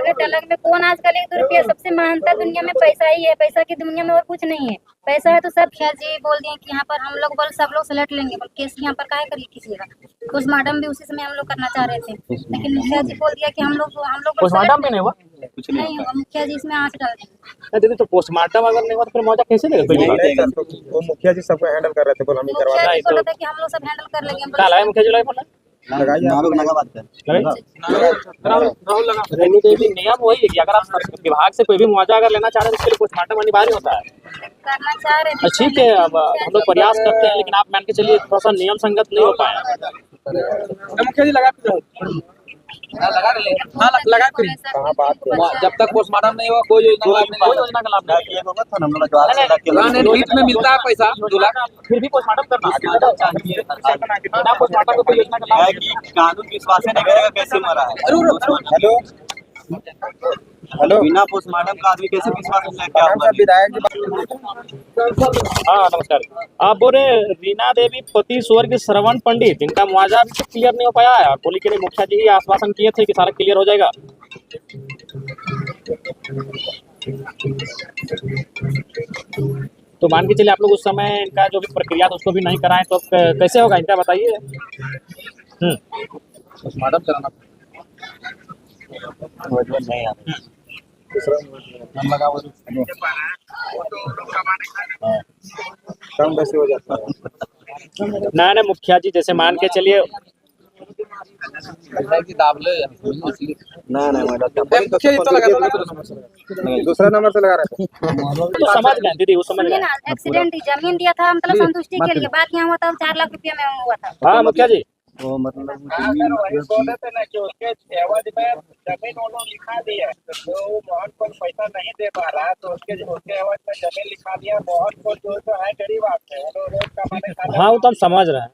टलक टलक में कौन आजकल 1-2 रुपया सबसे महंगा दुनिया में पैसा ही है। पैसा की दुनिया में और कुछ नहीं है। पैसा है तो सब मुखिया जी बोल दिए कि यहाँ पर हम लोग बोल सब लोग सेलेक्ट लेंगे, बोल केस यहाँ पर काहे करिए किसी का। पोस्टमार्टम भी उसी समय हम लोग करना चाह रहे थे, लेकिन मुखिया जी बोल दिया कि हम लोग पोस्टमार्टम भी नहीं हुआ, कुछ नहीं हुआ। मुखिया जी इसमें आँच डाल देंगे। दीदी तो पोस्टमार्टम अगर नहीं हुआ तो फिर मुआवजा कैसे देगा कोई? वो मुखिया जी सबको हैंडल कर रहे थे, बोल हम ही करवा मुखिया जी तो- बोला था कि हम लोग सब हैंडल कर लेंगे। क्या लाए मुखिया जी लाए फोन नियम वही है कि अगर आप विभाग से कोई भी मुआवजा अगर लेना चाह रहे हैं तो उसके लिए पोस्टमार्टम अनिवार्य होता है। करना चाह रहे थे। ठीक है, अब हम लोग प्रयास करते हैं, लेकिन आप मान के चलिए थोड़ा सा नियम संगत नहीं हो पाया। मुखिया जी लगा जब तक पोस्टमार्टम नहीं हुआ कोई योजना का लाभ नहीं मिलता है पैसा 2 लाख, फिर भी पोस्टमार्टम करना पोस्टमार्टम कोई योजना का लाभ कानून विश्वास नहीं करेगा कैसे मरा है। हेलो बिना पोस्टमार्टम का आदमी कैसे विश्वास हाँ नमस्कार। आप बोल रहे रीना देवी पति स्वर्गीय श्रवण पंडित, इनका मुआवजा अभी तक क्लियर नहीं हो पाया है और बोली के लिए मुखिया जी ही आश्वासन किए थे कि सारा क्लियर हो जाएगा। तो मान के चलिए आप लोग उस समय इनका जो भी प्रक्रिया था उसको भी नहीं कराएं तो कैसे होगा इनका बताइए। पोस्टमार्टम कराना नहीं आता कम कैसे हो जाता है। ना मुखिया जी जैसे मान के चलिए दूसरा नंबर से लगा रहे थे। तो समझ गए दीदी, वो समझ गए। एक्सीडेंट जमीन दिया था मतलब संतुष्टि के लिए, बात यहाँ हुआ था 4 लाख रुपया में हुआ था। हाँ मुखिया जी वो मतलब बोले थे ना कि उसके एवज में जमीन उन्होंने लिखा दिया, तो मोहन को पैसा नहीं दे पा रहा है तो उसके एवज में जमीन लिखा दिया। मोहन को जो है गरीब आदमी है, रोज कमाने। हाँ वो तो हम समझ रहे हैं।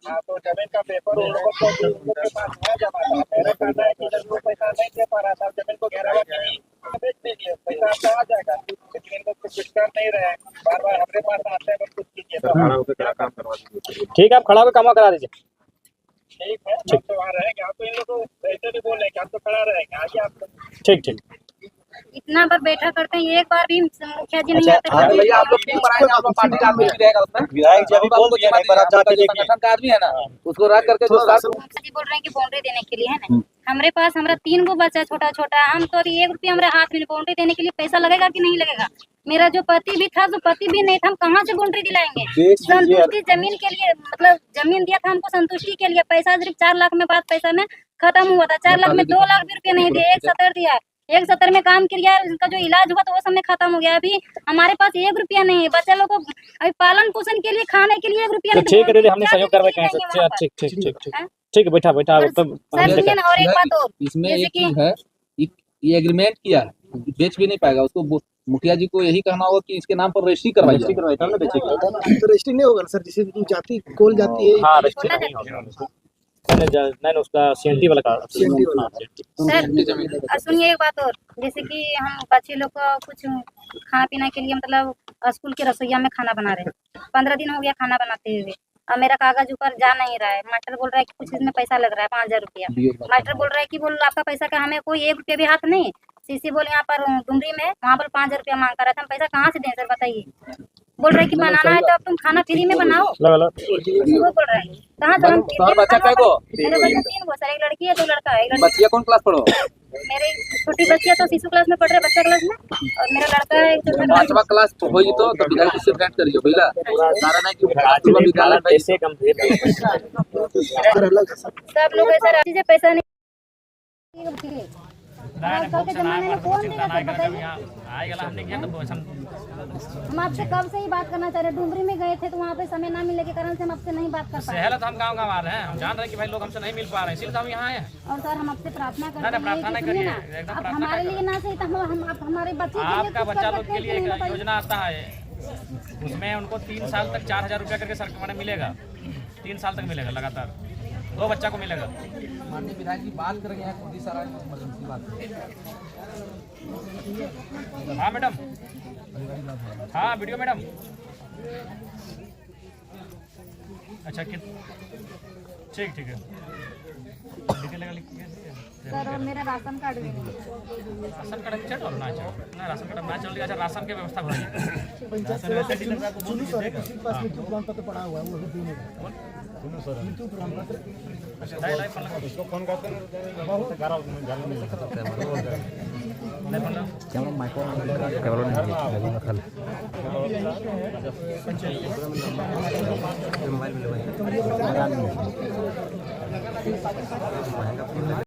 हाँ तो जमीन का पेपर उन लोगों को उनके पास है जमा था। मेरा कहना है कि जब वो पैसा नहीं दे पा रहा था जमीन को घेरावा कीजिए, बेच दीजिए, पैसा आपका आ जाएगा। लेकिन इन लोग कुछ कर नहीं रहे, बार बार हमारे पास आते हैं कुछ कीजिए। ठीक है, आप खड़ा होकर काम करा दीजिए। ठीक है, हम तो वहाँ रहेंगे। आप तो इन लोगों को ऐसे भी बोल रहे हैं कि हम तो खड़ा रहेंगे, आइए आप। ठीक ठीक। इतना बार बैठा करते हैं, एक बार भी मुखिया जी नहीं आते। भैया आप लोग टीम बनाएंगे, आप लोग पार्टी का आदमी भी रहेगा उसमें, विधायक जी अभी बोल दिया नहीं, पर आप जाके देखिए संगठन का आदमी है ना, उसको रख करके जो मुखिया जी बोल रहे हैं कि बाउंड्री देने के लिए है ना। हमारे पास हमारा 3 गो बच्चा छोटा छोटा, हम तो अभी 1 रुपया हमारे हाथ में बाउंड्री देने के लिए पैसा लगेगा कि नहीं लगेगा। मेरा जो पति भी था, जो पति भी नहीं था, हम कहाँ से बाउंड्री दिलाएंगे। संतुष्टि जमीन के लिए, मतलब जमीन दिया था हमको संतुष्टि के लिए, पैसा सिर्फ 4 लाख में बात पैसा में खत्म हुआ था। 4 लाख में 2 लाख भी रुपया नहीं दिए, 170 दिया, 170 में काम किया, उनका जो इलाज हुआ तो वो समय खत्म हो गया। अभी हमारे पास 1 रुपया नहीं है, बच्चा लोग को अभी पालन पोषण के लिए खाने के लिए 1 रुपया नहीं। ठीक है दीदी, हमने सहयोग करवाए कहीं से। ठीक ठीक ठीक ठीक ठीक है, बैठा बैठा। सर सुनिए ना, और एक बात और, इसमें जैसे एक चीज है, ये एग्रीमेंट किया है, बेच भी नहीं पाएगा। उसको मुखिया जी को यही कहना होगा कि इसके नाम पर रजिस्ट्री करवाइए। रजिस्ट्री नहीं होगा सर, जिसे जाति कोल जाती है। हाँ रजिस्ट्री नहीं होगा, नहीं उसका सीएनटी वाला का। सर सुनिए एक बात और, जैसे कि हम बच्चे लोग को कुछ खाना पीना के लिए मतलब स्कूल के रसोईया में खाना बना रहे हैं, 15 दिन हो गया खाना बनाते हुए, और मेरा कागज ऊपर जा नहीं रहा है। मास्टर बोल रहा है कि कुछ इसमें पैसा लग रहा है 5000 रुपया। मास्टर बोल रहा है कि बोल आपका पैसा का हमें कोई 1 रुपया भी हाथ नहीं। सीसी बोल यहाँ पर डुमरी में वहाँ पर 5000 रुपया मांग कर रहा था, हम पैसा कहाँ से दें सर बताइए। बोल रहे कि बनाना है तो अब तुम खाना फ्री में बनाओ, वो बोल रहे हैं। कहाँ से हम तो बच्चा क्या को? मेरे बच्चे 3 गो सर, 1 लड़की है 2 लड़का है। बच्चिया कौन क्लास पढ़ो? मेरी छोटी बच्ची है तो शिशु क्लास में पढ़ रहे, बच्चा क्लास में, और मेरा लड़का है 5वां क्लास हो जी तो विधायक से भेंट करिए भैया। कारण है कि विद्यालय ऐसे गंभीर सब लोग ऐसा चीजें पैसा नहीं। आजकल के जमाने में कौन देगा सर बताइए। हम आपसे कब से ही बात करना चाह रहे हैं, डुमरी में गए थे तो वहाँ पे समय ना मिलने के कारण से हम आपसे नहीं बात कर पाए। शहर तो हम गाँव आ रहे हैं, हम जान रहे हैं कि भाई लोग हमसे नहीं मिल पा रहे हैं, इसीलिए हम यहाँ आए हैं। और सर हम आपसे प्रार्थना करते हैं, प्रार्थना नहीं करिए, ना आप हमारे लिए ना सही तो हम हमारे बच्चे आपका बच्चा लोग के लिए एक योजना आता है, उसमें उनको 3 साल तक 4000 रुपया करके सरकार मिलेगा। 3 साल तक मिलेगा लगातार, 2 बच्चा को मिलेगा। माननीय विधायक जी बात करेंगे यहाँ खुद ही सारा इमरजेंसी बात। हाँ मैडम, हाँ वीडियो मैडम। अच्छा ठीक ठीक है, लिख सर और मेरा राशन कार्ड भी नहीं है। राशन कार्ड चल और ना चल ना राशन कार्ड ना चल अच्छा राशन की व्यवस्था भर पंचायत सेवा का सुनो सर, किसी के पास मृत्यु प्रमाण पत्र पड़ा हुआ है वो भी देने का। सुनो सर, मृत्यु प्रमाण पत्र इसको फोन करते हैं बहुत घर में कैमरा माइक्रो कैमरा नहीं